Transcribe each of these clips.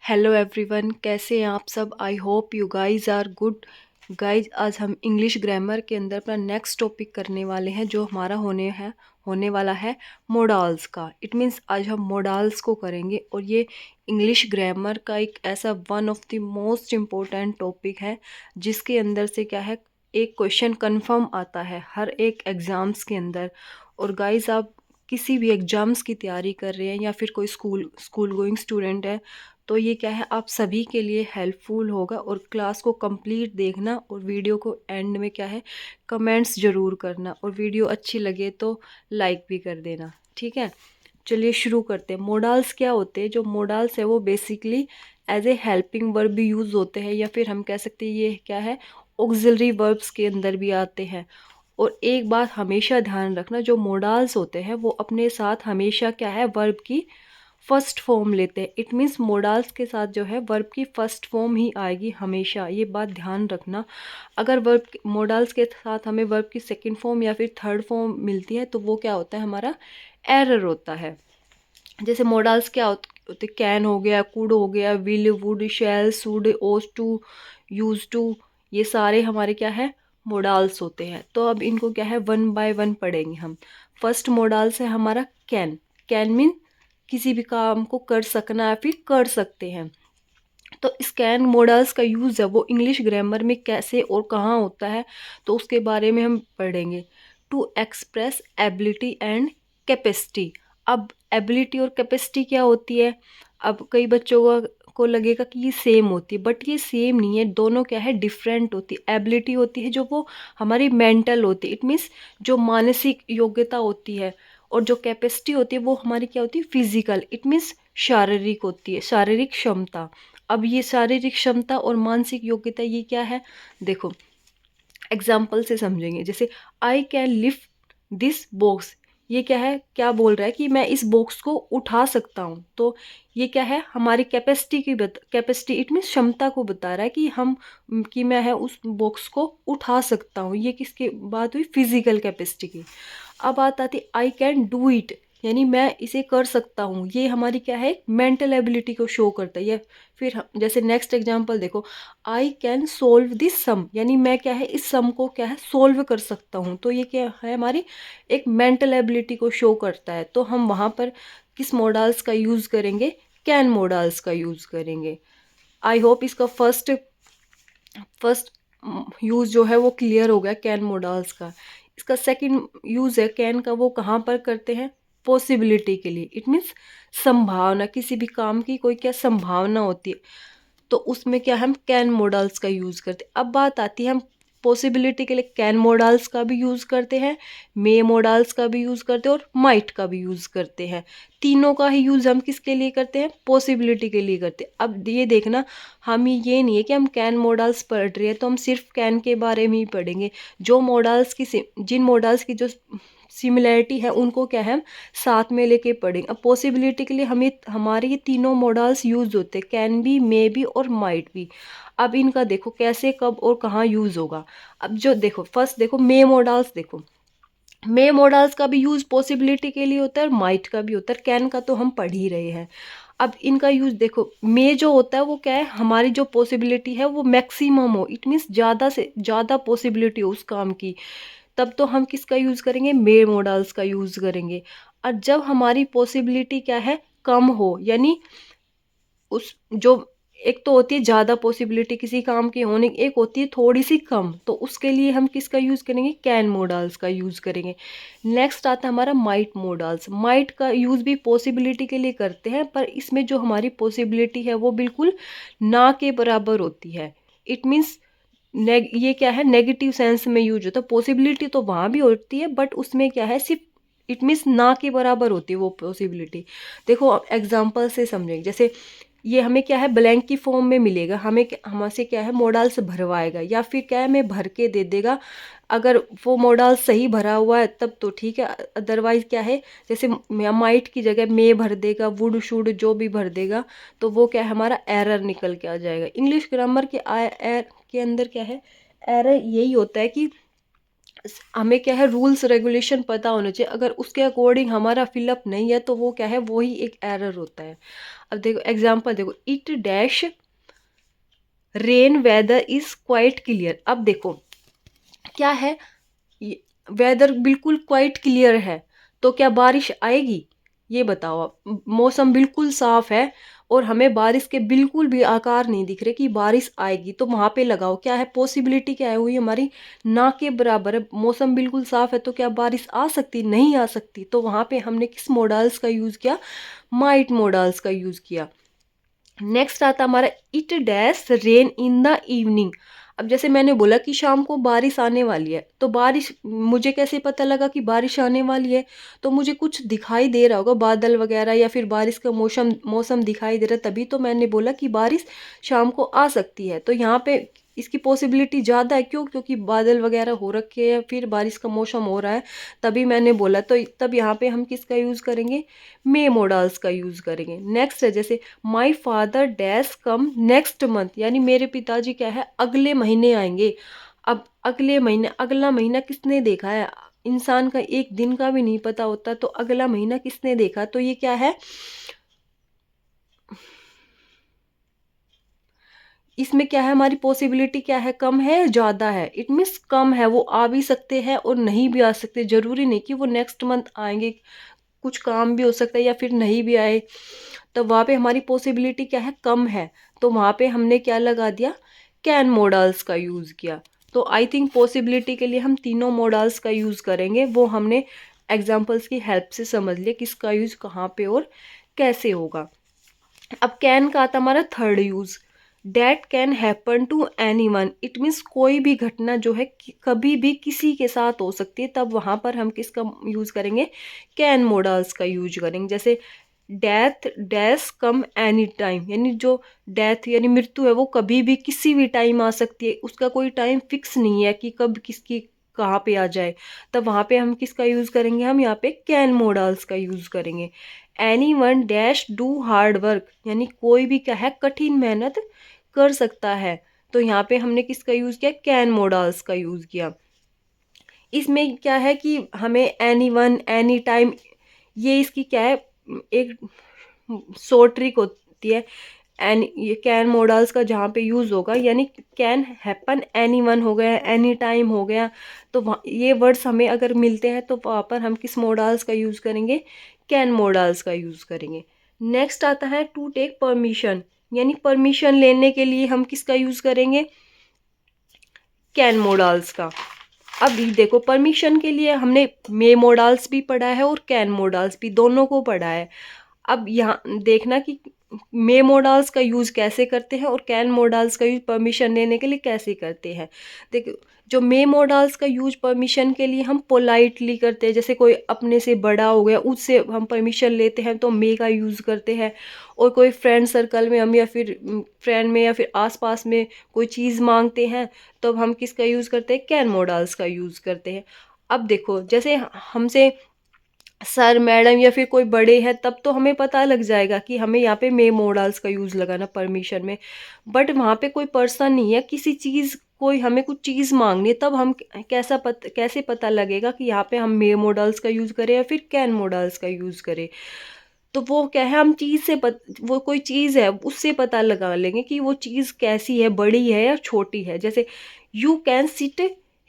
Hello everyone, कैसे हैं आप सब। I hope you guys are good. Guys, आज हम इंग्लिश ग्रामर के अंदर अपना नेक्स्ट टॉपिक करने वाले हैं जो हमारा होने वाला है मोडाल्स का। इट मीन्स आज हम मोडाल्स को करेंगे और ये इंग्लिश ग्रामर का एक ऐसा one of the most important topic है जिसके अंदर से क्या है, एक क्वेश्चन कंफर्म आता है हर एक एग्ज़ाम्स के अंदर। और गाइस, आप किसी भी एग्ज़ाम्स की तैयारी कर रहे हैं या फिर कोई स्कूल गोइंग स्टूडेंट है तो ये क्या है, आप सभी के लिए हेल्पफुल होगा। और क्लास को कंप्लीट देखना और वीडियो को एंड में क्या है, कमेंट्स ज़रूर करना और वीडियो अच्छी लगे तो लाइक भी कर देना, ठीक है। चलिए शुरू करते हैं। मोडाल्स क्या होते हैं? जो मोडाल्स है वो basically as a helping verb भी यूज़ होते हैं या फिर हम कह सकते हैं ये क्या है, ऑक्सिलरी वर्ब्स के अंदर भी आते हैं। और एक बात हमेशा ध्यान रखना, जो मोडाल्स होते हैं वो अपने साथ हमेशा क्या है, वर्ब की फर्स्ट फॉर्म लेते हैं। इट मीन्स मोडाल्स के साथ जो है वर्ब की फर्स्ट फॉर्म ही आएगी हमेशा, ये बात ध्यान रखना। अगर मोडाल्स के साथ हमें वर्ब की सेकंड फॉर्म या फिर थर्ड फॉर्म मिलती है तो वो क्या होता है, हमारा एरर होता है। जैसे मोडाल्स क्या होते, कैन हो गया, कुड हो गया, विल, वुड, शैल, शुड, ओज टू, यूज टू, ये सारे हमारे क्या है, मोडाल्स होते हैं। तो अब इनको क्या है, वन बाय वन पढ़ेंगे हम। फर्स्ट मोडाल्स है हमारा कैन। कैन मीन किसी भी काम को कर सकना या फिर कर सकते हैं। तो इस कैन मोडाल्स का यूज़ है वो इंग्लिश ग्रामर में कैसे और कहाँ होता है तो उसके बारे में हम पढ़ेंगे। To express ability and capacity. अब एबिलिटी और कैपेसिटी क्या होती है? अब कई बच्चों को लगेगा कि ये सेम होती है, बट ये सेम नहीं है। दोनों क्या है, डिफरेंट होती है। एबिलिटी होती है जो वो हमारी मेंटल होती है, इट मीन्स जो मानसिक योग्यता होती है। और जो कैपेसिटी होती है वो हमारी क्या होती है, फिजिकल, इट मीन्स शारीरिक होती है, शारीरिक क्षमता। अब ये शारीरिक क्षमता और मानसिक योग्यता ये क्या है, देखो एग्जाम्पल से समझेंगे। जैसे I can lift this box, ये क्या है, क्या बोल रहा है कि मैं इस बॉक्स को उठा सकता हूँ। तो ये क्या है, हमारी कैपेसिटी इट मीन्स क्षमता को बता रहा है कि मैं है उस बॉक्स को उठा सकता हूँ। ये किसकी बात हुई, फिजिकल कैपेसिटी की। अब बात आती आई कैन डू इट, यानी मैं इसे कर सकता हूँ। ये हमारी क्या है, मेंटल एबिलिटी को शो करता है। ये फिर जैसे नेक्स्ट एग्जांपल देखो, आई कैन सोल्व दिस सम, यानी मैं क्या है, इस सम को क्या है, सोल्व कर सकता हूँ। तो ये क्या है, हमारी एक मेंटल एबिलिटी को शो करता है। तो हम वहाँ पर किस मोडाल्स का यूज़ करेंगे, कैन मोडाल्स का यूज़ करेंगे। आई होप इसका फर्स्ट यूज़ जो है वो क्लियर हो गया कैन मोडाल्स का। इसका सेकंड यूज़ है कैन का, वो कहाँ पर करते हैं, पॉसिबिलिटी के लिए। इट मीन्स संभावना, किसी भी काम की कोई क्या संभावना होती है तो उसमें क्या हम कैन मोडाल्स का यूज़ करते हैं। अब बात आती है, हम पॉसिबिलिटी के लिए कैन मोडाल्स का भी यूज़ करते हैं, मे मोडाल्स का भी यूज़ करते हैं और माइट का भी यूज़ करते हैं। तीनों का ही यूज़ हम किसके लिए करते हैं, पॉसिबिलिटी के लिए करते हैं। अब ये देखना, हम ये नहीं है कि हम कैन मोडाल्स पढ़ रहे हैं तो हम सिर्फ कैन के बारे में ही पढ़ेंगे। जिन मोडाल्स की जो सिमिलैरिटी है उनको क्या है, हम साथ में लेके पढ़ेंगे। अब पॉसिबिलिटी के लिए हमारे ये तीनों मॉडल्स यूज होते हैं, कैन भी, मे भी और माइट भी। अब इनका देखो कैसे, कब और कहाँ यूज होगा। अब जो देखो फर्स्ट देखो मे मॉडल्स, देखो मे मॉडल्स का भी यूज पॉसिबिलिटी के लिए होता है और माइट का भी होता है। कैन का तो हम पढ़ ही रहे हैं। अब इनका यूज देखो, मे जो होता है वो क्या है, हमारी जो पॉसिबिलिटी है वो मैक्सिमम हो, इट मीन्स ज़्यादा से ज़्यादा पॉसिबिलिटी हो उस काम की, तब तो हम किसका यूज़ करेंगे, मे मॉडल्स का यूज़ करेंगे। और जब हमारी पॉसिबिलिटी क्या है, कम हो, यानी उस जो एक तो होती है ज़्यादा पॉसिबिलिटी किसी काम की होने की, एक होती है थोड़ी सी कम, तो उसके लिए हम किसका यूज़ करेंगे, कैन मॉडल्स का यूज़ करेंगे। नेक्स्ट आता है हमारा माइट मॉडल्स। माइट का यूज़ भी पॉसिबिलिटी के लिए करते हैं, पर इसमें जो हमारी पॉसिबिलिटी है वो बिल्कुल ना के बराबर होती है। इट मीन्स ये क्या है, नेगेटिव सेंस में यूज होता है। पॉसिबिलिटी तो वहाँ भी होती है बट उसमें क्या है, सिर्फ इट मीन्स ना के बराबर होती है वो पॉसिबिलिटी। देखो एग्जांपल से समझेंगे। जैसे ये हमें क्या है, ब्लैंक की फॉर्म में मिलेगा, हमसे क्या है, मॉडल्स भरवाएगा या फिर क्या है, हमें भर के दे देगा। अगर वो मॉडल सही भरा हुआ है तब तो ठीक है, अदरवाइज क्या है, जैसे माइट की जगह मे भर देगा, वुड शुड जो भी भर देगा, तो वो क्या है, हमारा एरर निकल के आ जाएगा। इंग्लिश ग्रामर के अंदर क्या है, एरर यही होता है कि हमें क्या है रूल्स रेगुलेशन पता होना चाहिए, अगर उसके अकॉर्डिंग हमारा फिलअप नहीं है तो वो क्या है, वो ही एक एरर होता है। अब देखो एग्जांपल देखो, it dash rain weather is quite clear. अब देखो क्या है, वेदर बिल्कुल क्वाइट क्लियर है, तो क्या बारिश आएगी? ये बताओ आप, मौसम बिल्कुल साफ है और हमें बारिश के बिल्कुल भी आकार नहीं दिख रहे कि बारिश आएगी, तो वहां पे लगाओ क्या है, पॉसिबिलिटी क्या है, हुई हमारी ना के बराबर है। मौसम बिल्कुल साफ है तो क्या बारिश आ सकती? नहीं आ सकती। तो वहां पे हमने किस मॉडल्स का यूज किया? माइट मॉडल्स का यूज किया। नेक्स्ट आता हमारा it dash rain in the evening. अब जैसे मैंने बोला कि शाम को बारिश आने वाली है, तो बारिश मुझे कैसे पता लगा कि बारिश आने वाली है? तो मुझे कुछ दिखाई दे रहा होगा, बादल वगैरह या फिर बारिश का मौसम मौसम दिखाई दे रहा है, तभी तो मैंने बोला कि बारिश शाम को आ सकती है। तो यहाँ पे इसकी पॉसिबिलिटी ज़्यादा है, क्यों? क्योंकि बादल वगैरह हो रखे हैं, फिर बारिश का मौसम हो रहा है, तभी मैंने बोला। तो तब यहाँ पे हम किसका यूज़ करेंगे? मे मॉडल्स का यूज़ करेंगे। नेक्स्ट है जैसे my father dash come next month, यानी मेरे पिताजी क्या है, अगले महीने आएंगे। अब अगले महीने, अगला महीना किसने देखा है? इंसान का एक दिन का भी नहीं पता होता, तो अगला महीना किसने देखा? तो ये क्या है, इसमें क्या है, हमारी पॉसिबिलिटी क्या है, कम है ज़्यादा है? इट मीन्स कम है, वो आ भी सकते हैं और नहीं भी आ सकते, जरूरी नहीं कि वो नेक्स्ट मंथ आएंगे, कुछ काम भी हो सकता है या फिर नहीं भी आए। तो वहाँ पे हमारी पॉसिबिलिटी क्या है, कम है, तो वहाँ पे हमने क्या लगा दिया, कैन मॉडल्स का यूज़ किया। तो आई थिंक पॉसिबिलिटी के लिए हम तीनों मॉडल्स का यूज़ करेंगे, वो हमने एग्जाम्पल्स की हेल्प से समझ लिया किसका यूज़ कहाँ पे और कैसे होगा। अब कैन का आता हमारा third use, that can happen to anyone. It means कोई भी घटना जो है कभी भी किसी के साथ हो सकती है, तब वहाँ पर हम किसका यूज़ करेंगे? कैन मॉडल्स का यूज करेंगे। जैसे डेथ डैश कम एनी टाइम, यानी जो डेथ यानी मृत्यु है वो कभी भी किसी भी टाइम आ सकती है, उसका कोई टाइम फिक्स नहीं है कि कब किसकी कहाँ पे आ जाए। तब वहाँ पे हम किसका यूज़ करेंगे? हम यहाँ पे कैन मॉडल्स का यूज़ करेंगे। Any one dash do hard work, यानी कोई भी क्या है, कठिन मेहनत कर सकता है, तो यहाँ पे हमने किसका यूज़ किया? कैन मॉडल्स का यूज़ किया। इसमें क्या है कि हमें एनी वन एनी टाइम, ये इसकी क्या है, एक शॉर्ट ट्रिक होती है। एन ये कैन मॉडल्स का जहाँ पे यूज़ होगा, यानी कैन हैपन एनी वन हो गया, एनी टाइम हो गया, तो ये वर्ड्स हमें अगर मिलते हैं तो वहाँ पर हम किस मॉडल्स का यूज़ करेंगे? कैन मॉडल्स का यूज़ करेंगे। नेक्स्ट आता है टू टेक परमिशन, यानी परमिशन लेने के लिए हम किसका यूज़ करेंगे? कैन मॉडल्स का। अब ये देखो परमिशन के लिए हमने मे मॉडल्स भी पढ़ा है और कैन मॉडल्स भी, दोनों को पढ़ा है। अब यहाँ देखना कि मे मॉडल्स का यूज़ कैसे करते हैं और कैन मॉडल्स का यूज़ परमिशन लेने के लिए कैसे करते हैं। देखो जो मे मॉडल्स का यूज परमिशन के लिए हम पोलाइटली करते हैं, जैसे कोई अपने से बड़ा हो गया उससे हम परमिशन लेते हैं तो मे का यूज़ करते हैं। और कोई फ्रेंड सर्कल में हम या फिर फ्रेंड में या फिर आसपास में कोई चीज़ मांगते हैं तो हम किसका यूज़ करते हैं? कैन मॉडल्स का यूज़ करते हैं। अब देखो जैसे हमसे सर मैडम या फिर कोई बड़े हैं, तब तो हमें पता लग जाएगा कि हमें यहाँ पे मे मॉडल्स का यूज़ लगाना परमिशन में। बट वहाँ पे कोई पर्सन नहीं है, किसी चीज़, कोई हमें कुछ चीज़ मांगनी है, तब हम कैसे पता लगेगा कि यहाँ पे हम मे मॉडल्स का यूज़ करें या फिर कैन मॉडल्स का यूज़ करें? तो वो क्या है, हम चीज़ से वो कोई चीज़ है उससे पता लगा लेंगे कि वो चीज़ कैसी है, बड़ी है या छोटी है। जैसे यू कैन सिट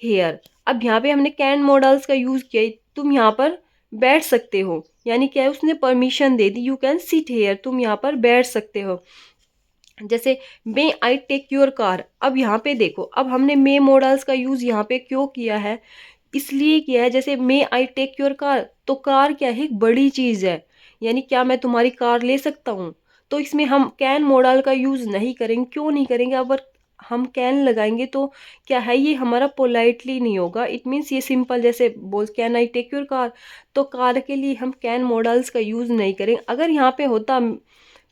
हेयर, अब यहाँ पे हमने कैन मॉडल्स का यूज़ किया, तुम यहाँ पर बैठ सकते हो, यानी क्या है, उसने permission they the, you can sit here, तुम यहाँ पर बैठ सकते हो। जैसे मे आई टेक योर कार, अब यहाँ पे देखो, अब हमने मे मॉडल्स का यूज़ यहाँ पे क्यों किया है? इसलिए किया है, जैसे मे आई टेक योर कार, तो कार क्या है, एक बड़ी चीज़ है, यानी क्या मैं तुम्हारी कार ले सकता हूँ? तो इसमें हम कैन मॉडल का यूज़ नहीं करेंगे। क्यों नहीं करेंगे? अगर हम कैन लगाएंगे तो क्या है, ये हमारा पोलाइटली नहीं होगा। इट मीन्स ये सिंपल, जैसे बोल can I take your car, तो कार के लिए हम कैन मॉडल्स का यूज़ नहीं करेंगे। अगर यहाँ पे होता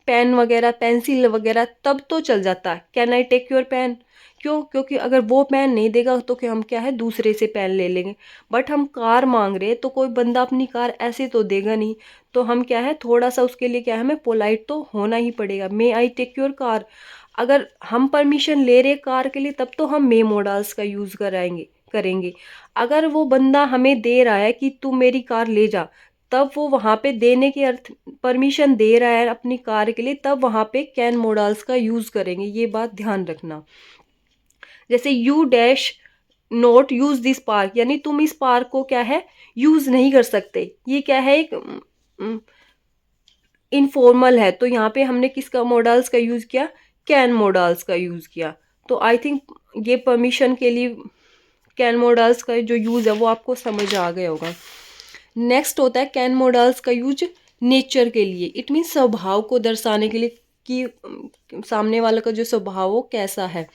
पेन वगैरह, पेंसिल वगैरह, तब तो चल जाता है can I take your pen. क्यों? क्योंकि अगर वो पेन नहीं देगा तो क्या हम क्या है, दूसरे से पेन ले लेंगे। बट हम कार मांग रहे हैं तो कोई बंदा अपनी कार ऐसे तो देगा नहीं, तो हम क्या है, थोड़ा सा उसके लिए क्या है, हमें पोलाइट तो होना ही पड़ेगा। मे आई टेक योर कार, अगर हम परमिशन ले रहे कार के लिए तब तो हम मे मॉडल्स का यूज़ कराएंगे, करेंगे। अगर वो बंदा हमें दे रहा है कि तू मेरी कार ले जा, तब वो वहाँ पे देने के अर्थ परमिशन दे रहा है अपनी कार के लिए, तब वहाँ पे कैन मोडाल्स का यूज़ करेंगे, ये बात ध्यान रखना। जैसे you dash note use this park, यानी तुम इस पार्क को क्या है यूज नहीं कर सकते, ये क्या है एक इनफॉर्मल है। तो यहाँ पे हमने किसका मोडाल्स का यूज किया, कैन मोडाल्स का यूज किया। तो आई थिंक ये परमिशन के लिए कैन मोडाल्स का जो यूज है वो आपको समझ आ गया होगा। नेक्स्ट होता है कैन मोडाल्स का यूज नेचर के लिए। इट मीन स्वभाव को दर्शाने के लिए कि सामने वाला का जो स्वभाव वो कैसा है।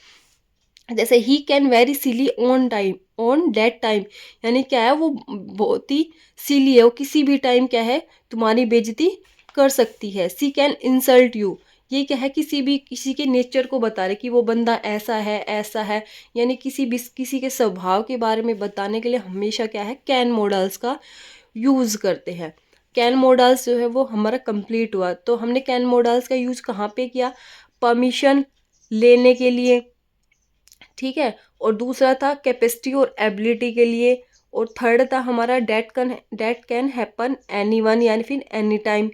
जैसे he can very silly on time, on that time, यानी क्या है वो बहुत ही सिली है, वो किसी भी टाइम क्या है तुम्हारी बेइज्जती कर सकती है। सी कैन इंसल्ट यू, ये क्या है किसी के नेचर को बता रहे कि वो बंदा ऐसा है ऐसा है, यानी किसी के स्वभाव के बारे में बताने के लिए हमेशा क्या है कैन मॉडल्स का यूज़ करते हैं। कैन मॉडल्स जो है वो हमारा कंप्लीट हुआ। तो हमने कैन मॉडल्स का यूज़ कहाँ पे किया, परमिशन लेने के लिए, ठीक है। और दूसरा था कैपेसिटी और एबिलिटी के लिए, और थर्ड था हमारा date can happen any one, यानी फिर एनी टाइम।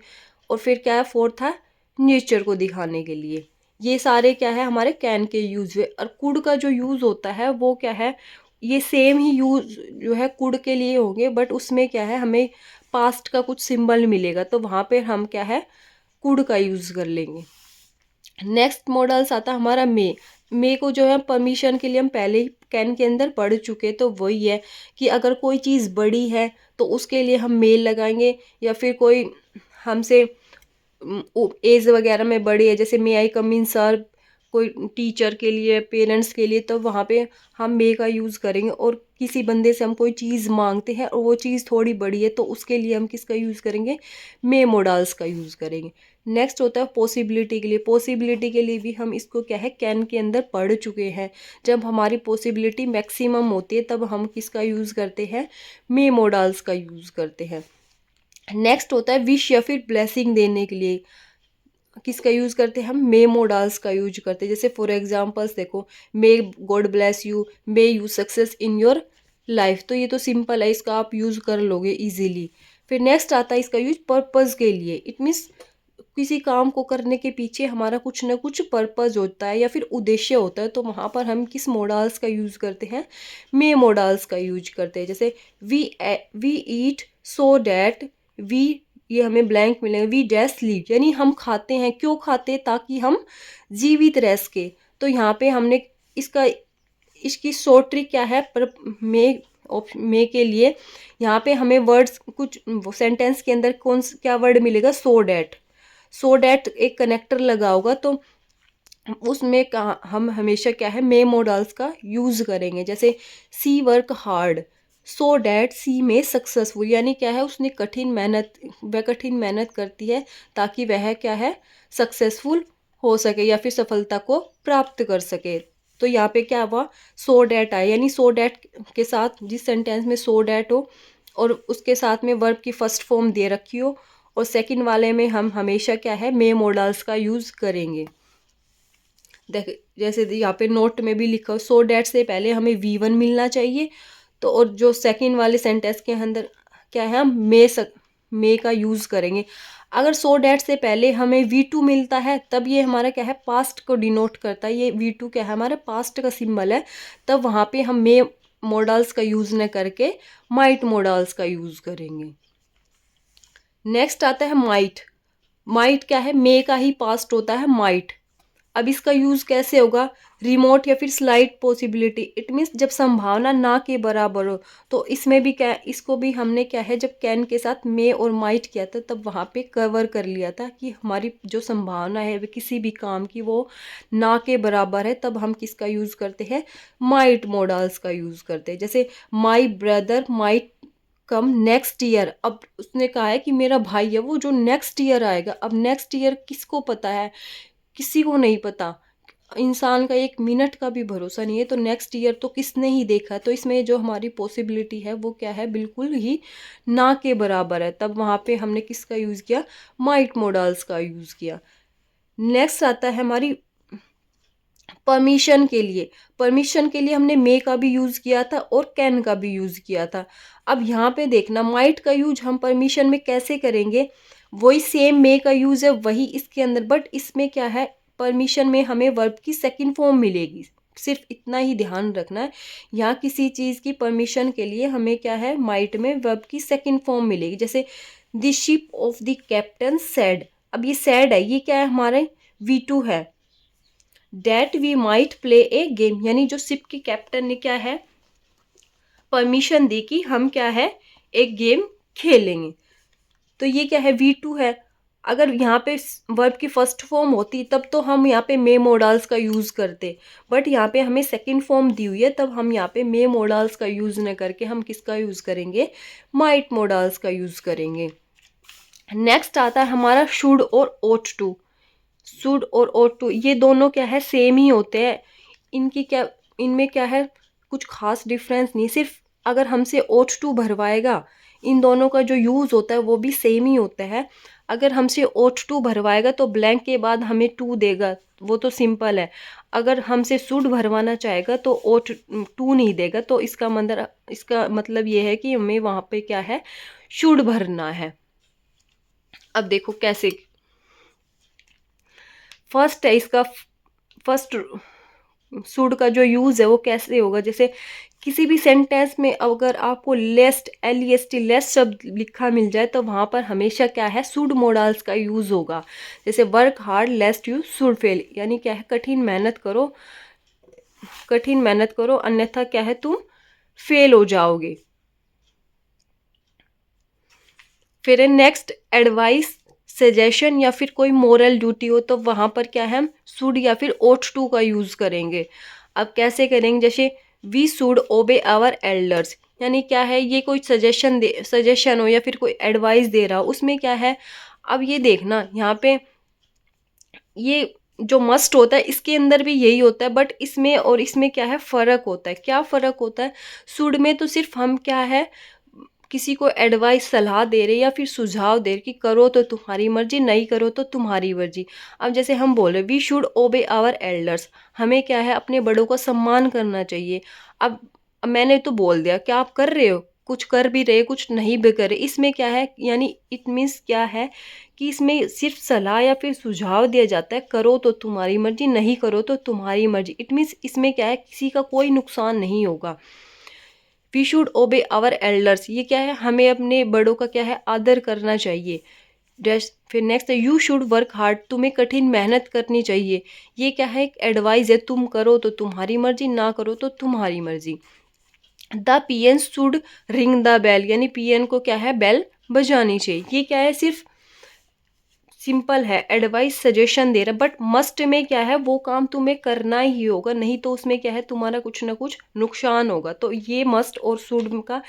और फिर क्या है फोर्थ था नेचर को दिखाने के लिए। ये सारे क्या है हमारे कैन के यूज हुए। और कुड का जो यूज़ होता है वो क्या है, ये सेम ही यूज जो है कुड के लिए होंगे, बट उसमें क्या है हमें पास्ट का कुछ सिंबल मिलेगा, तो वहाँ पे हम क्या है कुड का यूज़ कर लेंगे। नेक्स्ट मॉडल्स आता हमारा मे को जो है परमिशन के लिए हम पहले ही कैन के अंदर पढ़ चुके, तो वही है कि अगर कोई चीज़ बड़ी है तो उसके लिए हम मेल लगाएंगे, या फिर कोई हमसे एज वगैरह में बड़ी है, जैसे मे आई कम इन सर, कोई टीचर के लिए पेरेंट्स के लिए, तो वहाँ पे हम मे का यूज़ करेंगे। और किसी बंदे से हम कोई चीज़ मांगते हैं और वो चीज़ थोड़ी बड़ी है, तो उसके लिए हम किसका यूज़ करेंगे, मे मॉडल्स का यूज़ करेंगे। नेक्स्ट होता है पॉसिबिलिटी के लिए। पॉसिबिलिटी के लिए भी हम इसको क्या है कैन के अंदर पढ़ चुके हैं। जब हमारी पॉसिबिलिटी मैक्सिमम होती है तब हम किसका यूज़ करते हैं, मे मॉडल्स का यूज़ करते हैं। नेक्स्ट होता है विश या फिर ब्लेसिंग देने के लिए किसका यूज़ करते हैं, हम मे मॉडल्स का यूज करते हैं। जैसे फॉर एग्जांपल्स देखो, may God bless you, may you success in your life, तो ये तो सिंपल है, इसका आप यूज़ कर लोगे इजीली। फिर नेक्स्ट आता है इसका यूज पर्पस के लिए। इट मीन्स किसी काम को करने के पीछे हमारा कुछ ना कुछ पर्पस होता है या फिर उद्देश्य होता है, तो वहाँ पर हम किस मॉडल्स का यूज़ करते हैं, मे मॉडल्स का यूज करते हैं। जैसे we eat so that we, ये हमें ब्लैंक मिलेगा, वी डैश लीव, यानी हम खाते हैं, क्यों खाते हैं, ताकि हम जीवित रह सके। तो यहाँ पे हमने इसका इसकी शॉर्ट ट्रिक क्या है, पर मे के लिए यहाँ पे हमें वर्ड्स कुछ सेंटेंस के अंदर क्या वर्ड मिलेगा, सो डैट। सो डैट एक कनेक्टर लगा होगा, तो उसमें कहा हम हमेशा क्या है मे मॉडल्स का यूज़ करेंगे। जैसे she work hard so that she में सक्सेसफुल, यानी क्या है उसने कठिन मेहनत करती है ताकि वह क्या है सक्सेसफुल हो सके या फिर सफलता को प्राप्त कर सके। तो यहाँ पे क्या हुआ, सो डैट आया, यानी सो डैट के साथ जिस सेंटेंस में सो डैट हो और उसके साथ में वर्ब की फर्स्ट फॉर्म दे रखी हो, और सेकंड वाले में हम हमेशा क्या है मे मॉडल्स का यूज़ करेंगे। देख जैसे यहाँ पे नोट में भी लिखा हो, सो डैट से पहले हमें V1 मिलना चाहिए, तो और जो सेकंड वाले सेंटेंस के अंदर क्या है हम मे का यूज़ करेंगे। अगर सो डैट से पहले हमें V2 मिलता है तब ये हमारा क्या है पास्ट को डिनोट करता है, ये V2 क्या है हमारा पास्ट का सिंबल है, तब वहाँ पे हम मे मॉडल्स का यूज़ न करके माइट मॉडल्स का यूज़ करेंगे। नेक्स्ट आता है माइट। माइट क्या है, मे का ही पास्ट होता है माइट। अब इसका यूज़ कैसे होगा, रिमोट या फिर स्लाइट पॉसिबिलिटी। इट मीन्स जब संभावना ना के बराबर हो, तो इसमें भी क्या, इसको भी हमने क्या है जब कैन के साथ मे और माइट किया था तब वहाँ पे कवर कर लिया था कि हमारी जो संभावना है किसी भी काम की वो ना के बराबर है, तब हम किसका यूज़ करते हैं, माइट मॉडल्स का यूज़ करते हैं। जैसे my brother might come next year, अब उसने कहा है कि मेरा भाई है वो जो नेक्स्ट ईयर आएगा। अब नेक्स्ट ईयर किसको पता है, किसी को नहीं पता, इंसान का एक मिनट का भी भरोसा नहीं है, तो नेक्स्ट ईयर तो किसने ही देखा। तो इसमें जो हमारी पॉसिबिलिटी है वो क्या है, बिल्कुल ही ना के बराबर है, तब वहाँ पे हमने किसका यूज़ किया, माइट मॉडल्स का यूज़ किया। नेक्स्ट आता है हमारी परमिशन के लिए, परमिशन के लिए हमने मे का भी यूज़ किया था और कैन का भी यूज़ किया था। अब यहाँ पे देखना माइट का यूज हम परमिशन में कैसे करेंगे, वही सेम मे का यूज़ है वही इसके अंदर, बट इसमें क्या है, परमिशन में हमें वर्ब की सेकंड फॉर्म मिलेगी। सिर्फ इतना ही ध्यान रखना है, यहाँ किसी चीज़ की परमिशन के लिए हमें क्या है, माइट में वर्ब की सेकंड फॉर्म मिलेगी। जैसे the ship of the captain sad, अब ये सैड है, ये क्या है, हमारे V2 है। That we might play a game, यानी जो शिप के कैप्टन ने क्या है, परमिशन दी कि हम क्या है, एक गेम खेलेंगे। तो ये क्या है, V2 है। अगर यहाँ पे वर्ब की फर्स्ट फॉर्म होती तब तो हम यहाँ पे मे मोडाल्स का यूज़ करते, बट यहाँ पे हमें सेकंड फॉर्म दी हुई है, तब हम यहाँ पे मे मोडाल्स का यूज़ न करके हम किसका यूज़ करेंगे, माइट मोडाल्स का यूज़ करेंगे। नेक्स्ट आता है हमारा शुड और ought टू। शुड और ought टू ये दोनों क्या है, सेम ही होते हैं। इनकी क्या, इनमें क्या है, कुछ खास डिफरेंस नहीं, सिर्फ अगर हमसे ought टू भरवाएगा, इन दोनों का जो यूज़ होता है वो भी सेम ही होता है। अगर हमसे ought टू भरवाएगा तो ब्लैंक के बाद हमें टू देगा, वो तो सिंपल है। अगर हमसे शुड भरवाना चाहेगा तो ought टू नहीं देगा, तो इसका मतलब ये है कि हमें वहाँ पे क्या है, शुड भरना है। अब देखो कैसे, फर्स्ट है इसका, फर्स्ट शुड का जो यूज़ है वो कैसे होगा, जैसे किसी भी सेंटेंस में अगर आपको लेस्ट LEST लेस्ट शब्द लिखा मिल जाए तो वहाँ पर हमेशा क्या है, शुड मोडाल्स का यूज़ होगा। जैसे work hard लेस्ट you should fail, यानी क्या है, कठिन मेहनत करो अन्यथा क्या है, तुम फेल हो जाओगे। फिर नेक्स्ट एडवाइस सजेशन या फिर कोई मोरल ड्यूटी हो तो वहाँ पर क्या है, हम शुड या फिर ought टू का यूज़ करेंगे। अब कैसे करेंगे, जैसे we should obey our elders, यानी क्या है, ये कोई सजेशन हो या फिर कोई एडवाइस दे रहा हो, उसमें क्या है, अब ये देखना यहाँ पे ये जो मस्ट होता है इसके अंदर भी यही होता है, बट इसमें और इसमें क्या है, फ़र्क होता है। क्या फ़र्क होता है, शुड में तो सिर्फ हम क्या है, किसी को एडवाइस सलाह दे रहे या फिर सुझाव दे रहे कि करो तो तुम्हारी मर्जी, नहीं करो तो तुम्हारी मर्जी। अब जैसे हम बोल रहे we should obey our elders, हमें क्या है, अपने बड़ों का सम्मान करना चाहिए। अब मैंने तो बोल दिया, क्या आप कर रहे हो, कुछ कर भी रहे कुछ नहीं भी कर रहे, इसमें क्या है, यानी इट मीन्स क्या है कि इसमें सिर्फ सलाह या फिर सुझाव दिया जाता है, करो तो तुम्हारी मर्जी, नहीं करो तो तुम्हारी मर्जी। इट मीन्स इसमें क्या है, किसी का कोई नुकसान नहीं होगा। We should obey our elders, ये क्या है, हमें अपने बड़ों का क्या है, आदर करना चाहिए। फिर नेक्स्ट है यू शुड वर्क हार्ड, तुम्हें कठिन मेहनत करनी चाहिए। ये क्या है, एक एडवाइस है, तुम करो तो तुम्हारी मर्जी, ना करो तो तुम्हारी मर्जी। The PN should ring the bell, यानी PN को क्या है, बेल बजानी चाहिए। ये क्या है, सिर्फ सिंपल है, एडवाइस सजेशन दे रहा है, बट मस्ट में क्या है, वो काम तुम्हें करना ही होगा, नहीं तो उसमें क्या है, तुम्हारा कुछ ना कुछ नुकसान होगा। तो ये मस्ट और शुड का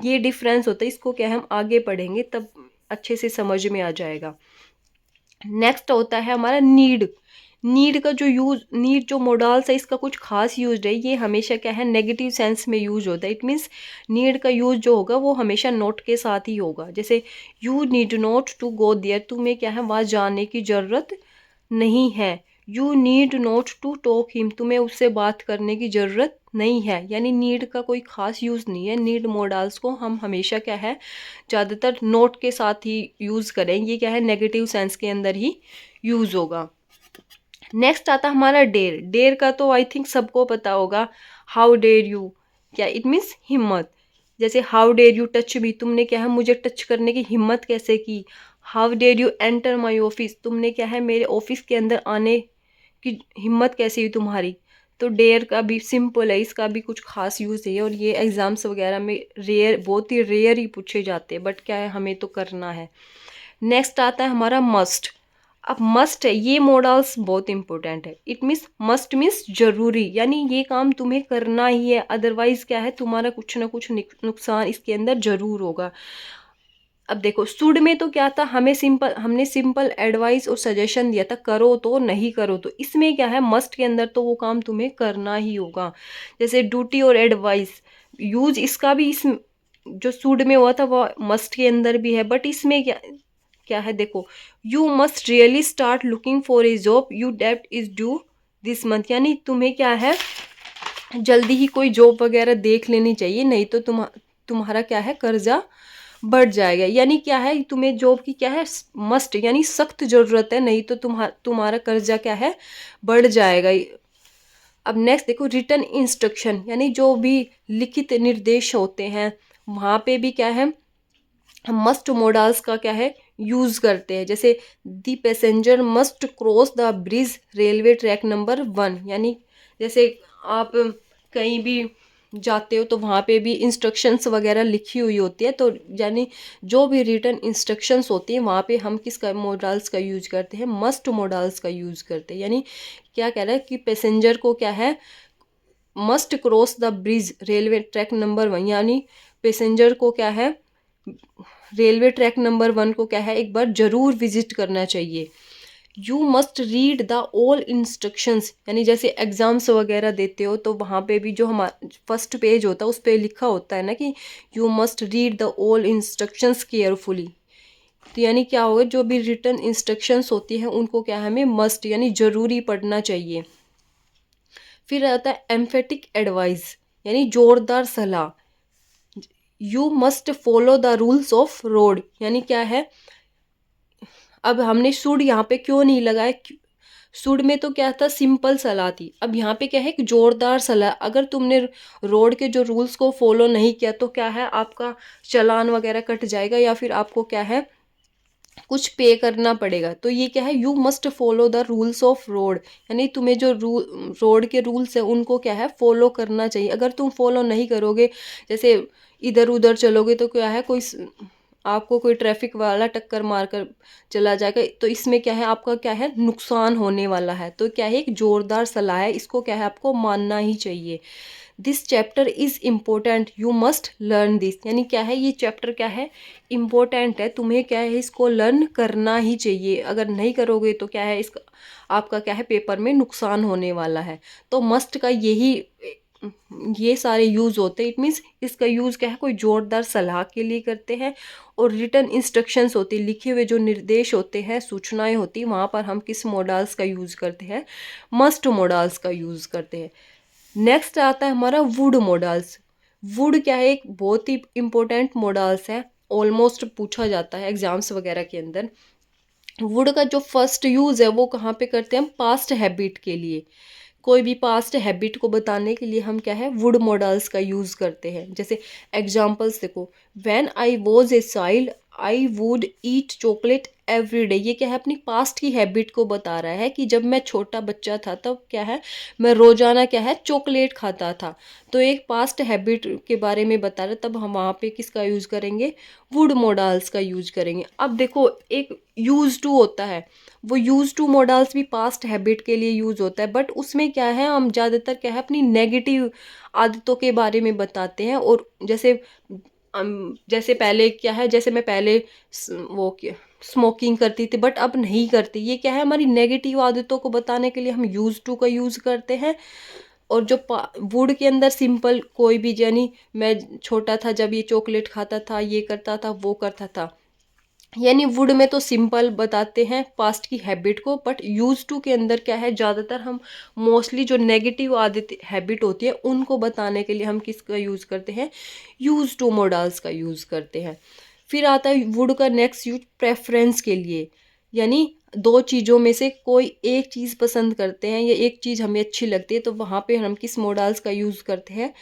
ये डिफरेंस होता है, इसको क्या है, हम आगे पढ़ेंगे तब अच्छे से समझ में आ जाएगा। नेक्स्ट होता है हमारा नीड। नीड का जो यूज, नीड जो मोडाल्स है इसका कुछ खास यूज है, ये हमेशा क्या है, नेगेटिव सेंस में यूज होता है। इट मीन्स नीड का यूज जो होगा वो हमेशा नोट के साथ ही होगा। जैसे you need not to go there, तुम्हें क्या है, वहाँ जाने की ज़रूरत नहीं है। You need not to talk him, तुम्हें उससे बात करने की ज़रूरत नहीं है। यानी नीड का कोई खास यूज़ नहीं है। नीड मोडाल्स को हम हमेशा क्या है, ज़्यादातर नोट के साथ ही यूज़ करें, ये क्या है, नेगेटिव सेंस के अंदर ही यूज़ होगा। नेक्स्ट आता हमारा डेयर। डेयर का तो आई थिंक सबको पता होगा, हाउ डेयर यू, क्या इट मीन्स हिम्मत। जैसे how dare you touch me, तुमने क्या है, मुझे टच करने की हिम्मत कैसे की। How dare you enter my office, तुमने क्या है, मेरे ऑफिस के अंदर आने की हिम्मत कैसे हुई तुम्हारी। तो डेयर का भी सिंपल है, इसका भी कुछ खास यूज़ है और ये एग्ज़ाम्स वगैरह में रेयर, बहुत ही रेयर ही पूछे जाते हैं, बट क्या है, हमें तो करना है। नेक्स्ट आता है हमारा मस्ट। अब मस्ट है, ये मॉडल्स बहुत इंपॉर्टेंट है। इट मीन्स मस्ट मीन्स जरूरी, यानी ये काम तुम्हें करना ही है, अदरवाइज क्या है, तुम्हारा कुछ ना कुछ नुकसान इसके अंदर जरूर होगा। अब देखो शुड में तो क्या था, हमने सिंपल एडवाइस और सजेशन दिया था, करो तो नहीं करो तो। इसमें क्या है, मस्ट के अंदर तो वो काम तुम्हें करना ही होगा। जैसे ड्यूटी और एडवाइस यूज, इसका भी इस जो शुड में हुआ था वो मस्ट के अंदर भी है, बट इसमें क्या क्या है, देखो, you must really start looking for a job, you debt is due this month, यानी तुम्हें क्या है जल्दी ही कोई जॉब वगैरह देख लेनी चाहिए, नहीं तो तुम्हारा क्या है कर्जा बढ़ जाएगा। यानी क्या है तुम्हें जॉब की क्या है मस्ट यानी सख्त जरूरत है, नहीं तो तुम्हारा कर्जा क्या है बढ़ जाएगा। अब नेक्स्ट देखो रिटन इंस्ट्रक्शन, यानी जो भी लिखित निर्देश होते हैं वहाँ पे भी क्या है हम मस्ट मोडाल्स का क्या है यूज करते हैं। जैसे the passenger must cross the bridge railway track number 1, यानी जैसे आप कहीं भी जाते हो तो वहाँ पे भी इंस्ट्रक्शंस वगैरह लिखी हुई होती है, तो यानी जो भी रिटन इंस्ट्रक्शंस होती हैं वहाँ पे हम किसका मोडाल्स का यूज करते हैं, मस्ट मोडाल्स का यूज करते हैं। यानी क्या कह रहा है कि पैसेंजर को क्या है must cross the bridge railway track number 1, यानी पैसेंजर को क्या है रेलवे ट्रैक नंबर 1 को क्या है एक बार जरूर विजिट करना चाहिए। You must read the all instructions, यानी जैसे एग्जाम्स वगैरह देते हो तो वहाँ पे भी जो हमारा फर्स्ट पेज होता है उस पर लिखा होता है ना कि you must read the all instructions carefully. तो यानी क्या होगा जो भी रिटन इंस्ट्रक्शंस होती हैं उनको क्या हमें मस्ट यानी ज़रूरी पढ़ना चाहिए। फिर आता है एम्फेटिक एडवाइस, यानी जोरदार सलाह। You must follow the rules of road, यानी क्या है अब हमने शुड यहाँ पे क्यों नहीं लगाया, शुड में तो क्या था सिंपल सलाह थी, अब यहाँ पे क्या है कि जोरदार सलाह। अगर तुमने रोड के जो रूल्स को फॉलो नहीं किया तो क्या है आपका चालान वगैरह कट जाएगा या फिर आपको क्या है कुछ पे करना पड़ेगा। तो ये क्या है you must follow the rules of road, यानी तुम्हें जो रोड के रूल्स है उनको क्या है फॉलो करना चाहिए। अगर तुम फॉलो नहीं करोगे जैसे इधर उधर चलोगे तो क्या है आपको कोई ट्रैफिक वाला टक्कर मार कर चला जाएगा, तो इसमें क्या है आपका क्या है नुकसान होने वाला है। तो क्या है एक जोरदार सलाह है, इसको क्या है आपको मानना ही चाहिए। This chapter is important you must learn this, यानी क्या है ये चैप्टर क्या है इम्पोर्टेंट है, तुम्हें क्या है इसको लर्न करना ही चाहिए। अगर नहीं करोगे तो क्या है इसका आपका क्या है पेपर में नुकसान होने वाला है। तो मस्ट का ये सारे यूज़ होते हैं। इट मीन्स इसका यूज़ क्या है कोई जोरदार सलाह के लिए करते हैं, और रिटन इंस्ट्रक्शंस होती है लिखे हुए जो निर्देश होते हैं सूचनाएं होती हैं वहाँ पर हम किस मोडाल्स का यूज़ करते हैं, मस्ट मोडाल्स का यूज़ करते हैं। नेक्स्ट आता है हमारा वुड मोडाल्स। वुड क्या है एक बहुत ही इम्पोर्टेंट मोडाल्स है, ऑलमोस्ट पूछा जाता है एग्जाम्स वगैरह के अंदर। वुड का जो फर्स्ट यूज़ है वो कहाँ पे करते हैं हम पास्ट हैबिट के लिए, कोई भी पास्ट हैबिट को बताने के लिए हम क्या है वुड मॉडल्स का यूज़ करते हैं। जैसे एग्जांपल्स देखो, when I was a child I would eat chocolate every day, ये क्या है अपनी पास्ट की हैबिट को बता रहा है कि जब मैं छोटा बच्चा था तब क्या है मैं रोज़ाना क्या है चॉकलेट खाता था। तो एक पास्ट हैबिट के बारे में बता रहा है, तब हम वहाँ पे किसका यूज़ करेंगे वुड मॉडल्स का यूज़ करेंगे। अब देखो एक यूज़ टू होता है, वो यूज़ टू मॉडल्स भी पास्ट हैबिट के लिए यूज़ होता है, बट उसमें क्या है हम ज़्यादातर क्या है अपनी नेगेटिव आदतों के बारे में बताते हैं। और जैसे पहले क्या है जैसे मैं पहले वो स्मोकिंग करती थी बट अब नहीं करती, ये क्या है हमारी नेगेटिव आदतों को बताने के लिए हम यूज़ टू का यूज़ करते हैं। और जो वुड के अंदर सिंपल कोई भी यानी मैं छोटा था जब ये चॉकलेट खाता था ये करता था वो करता था, यानी वुड में तो सिंपल बताते हैं पास्ट की हैबिट को, बट यूज टू के अंदर क्या है ज़्यादातर हम मोस्टली जो नेगेटिव आदत हैबिट होती है उनको बताने के लिए हम किसका यूज़ करते हैं यूज टू मॉडल्स का यूज़ करते हैं। फिर आता है वुड का नेक्स्ट यूज प्रेफरेंस के लिए, यानी दो चीज़ों में से कोई एक चीज़ पसंद करते हैं या एक चीज़ हमें अच्छी लगती है तो वहाँ पे हम किस मॉडल्स का यूज़ करते हैं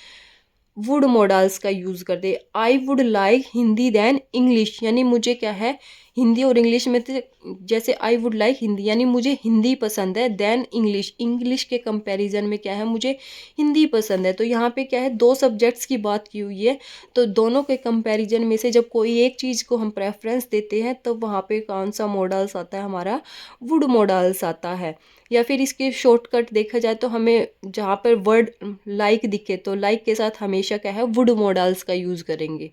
वुड मॉडल्स का यूज़ करते हैं। I would like Hindi than English, यानी मुझे क्या है हिंदी और इंग्लिश में से जैसे आई वुड लाइक हिंदी यानी मुझे हिंदी पसंद है, दैन इंग्लिश इंग्लिश के कंपैरिजन में क्या है मुझे हिंदी पसंद है। तो यहाँ पे क्या है दो सब्जेक्ट्स की बात की हुई है, तो दोनों के कंपैरिजन में से जब कोई एक चीज़ को हम प्रेफरेंस देते हैं तो वहाँ पे कौन सा मॉडल्स आता है हमारा वुड मॉडल्स आता है। या फिर इसके शॉर्टकट देखा जाए तो हमें जहाँ पर वर्ड लाइक दिखे तो लाइक के साथ हमेशा क्या है वुड मॉडल्स का यूज़ करेंगे।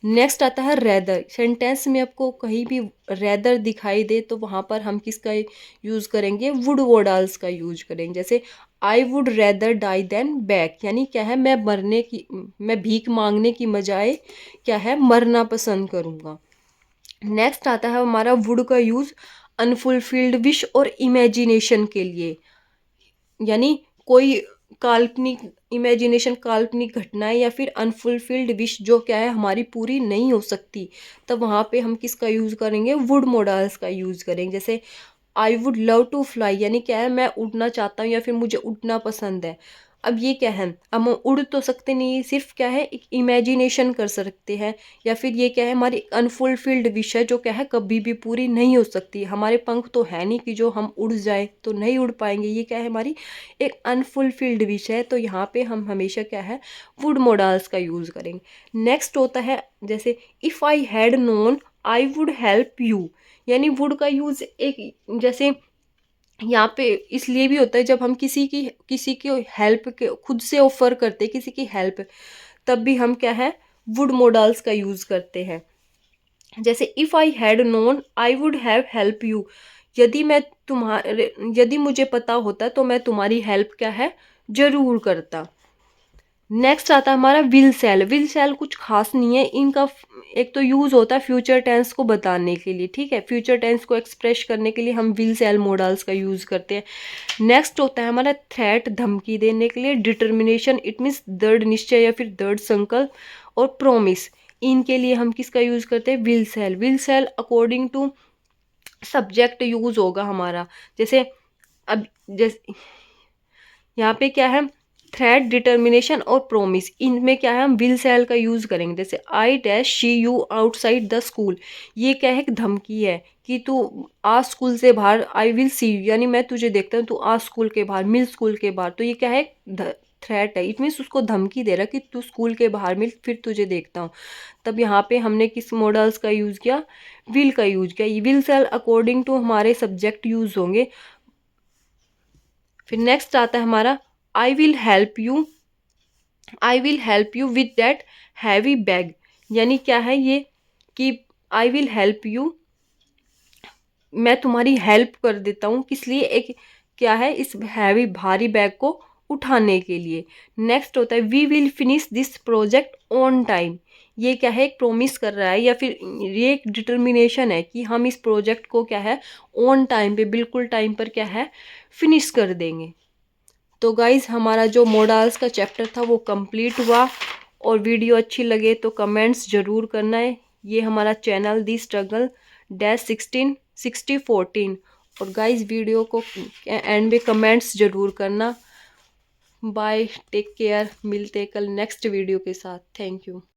नेक्स्ट आता है रेदर, सेंटेंस में आपको कहीं भी रेदर दिखाई दे तो वहाँ पर हम किसका यूज़ करेंगे वुड मॉडल्स का यूज करेंगे। जैसे I would rather die than beg, यानी क्या है मैं भीख मांगने की बजाय क्या है मरना पसंद करूँगा। नेक्स्ट आता है हमारा वुड का यूज़ अनफुलफिल्ड विश और इमेजिनेशन के लिए। यानी कोई काल्पनिक इमेजिनेशन, काल्पनिक घटनाएं या फिर अनफुलफिल्ड विश जो क्या है हमारी पूरी नहीं हो सकती, तब वहाँ पे हम किसका यूज़ करेंगे, वुड मॉडल्स का यूज़ करेंगे। जैसे I would love to fly, यानी क्या है मैं उड़ना चाहता हूँ या फिर मुझे उड़ना पसंद है। अब ये क्या है, हम उड़ तो सकते नहीं, सिर्फ क्या है एक इमेजिनेशन कर सकते हैं, या फिर ये क्या है हमारी अनफुलफिल्ड विश है जो क्या है कभी भी पूरी नहीं हो सकती। हमारे पंख तो है नहीं कि जो हम उड़ जाए, तो नहीं उड़ पाएंगे, ये क्या है हमारी एक अनफुलफिल्ड विश है। तो यहाँ पे हम हमेशा क्या है वुड मॉडल्स का यूज़ करेंगे। नेक्स्ट होता है जैसे if I had known I would help you, यानी वुड का यूज़ एक जैसे यहाँ पे इसलिए भी होता है जब हम किसी की हेल्प के खुद से ऑफर करते हैं किसी की हेल्प, तब भी हम क्या है वुड मॉडल्स का यूज़ करते हैं। जैसे if I had known I would have help you, यदि मैं तुम्हारे यदि मुझे पता होता तो मैं तुम्हारी हेल्प क्या है जरूर करता। नेक्स्ट आता है हमारा विल सेल। विल सेल कुछ खास नहीं है इनका, एक तो यूज़ होता है फ्यूचर टेंस को बताने के लिए, ठीक है, फ्यूचर टेंस को एक्सप्रेस करने के लिए हम विल सेल मॉडल्स का यूज़ करते हैं। नेक्स्ट होता है हमारा थ्रेट, धमकी देने के लिए। डिटर्मिनेशन, इट मीन्स दृढ़ निश्चय या फिर दृढ़ संकल्प। और प्रोमिस, इनके लिए हम किसका यूज़ करते हैं, will shall. Will shall according to subject use होगा हमारा। जैसे अब जैसे यहाँ पे क्या है थ्रेट, डिटर्मिनेशन और प्रोमिस, इनमें क्या है हम विल सेल का यूज़ करेंगे। जैसे I dash she you outside the school, ये क्या है एक धमकी है कि तू आ स्कूल से बाहर। आई विल सी यू, यानी मैं तुझे देखता हूँ, तू आ स्कूल के बाहर, मिल स्कूल के बाहर। तो ये क्या है थ्रेट है, इट मीन्स उसको धमकी दे रहा कि तू स्कूल के बाहर मिल, फिर तुझे देखता हूँ। तब यहाँ पे हमने किस मॉडल्स का यूज़ किया, विल का यूज़ किया। विल सेल अकॉर्डिंग टू हमारे सब्जेक्ट यूज़ होंगे। फिर नेक्स्ट आता है हमारा I will help you, I will help you with that heavy bag, यानी क्या है ये कि आई विल हेल्प यू, मैं तुम्हारी हेल्प कर देता हूँ, किस लिए, एक क्या है इस हैवी भारी बैग को उठाने के लिए। नेक्स्ट होता है we will finish this project on time, ये क्या है एक प्रोमिस कर रहा है या फिर ये एक डिटर्मिनेशन है कि हम इस प्रोजेक्ट को क्या है ऑन टाइम पे, बिल्कुल टाइम पर क्या है फिनिश कर देंगे। तो गाइज़ हमारा जो मॉडल्स का चैप्टर था वो कंप्लीट हुआ। और वीडियो अच्छी लगे तो कमेंट्स ज़रूर करना है। ये हमारा चैनल दी स्ट्रगल डैश 16 60 14। और गाइज़ वीडियो को एंड में कमेंट्स ज़रूर करना। बाय, टेक केयर, मिलते कल नेक्स्ट वीडियो के साथ। Thank you.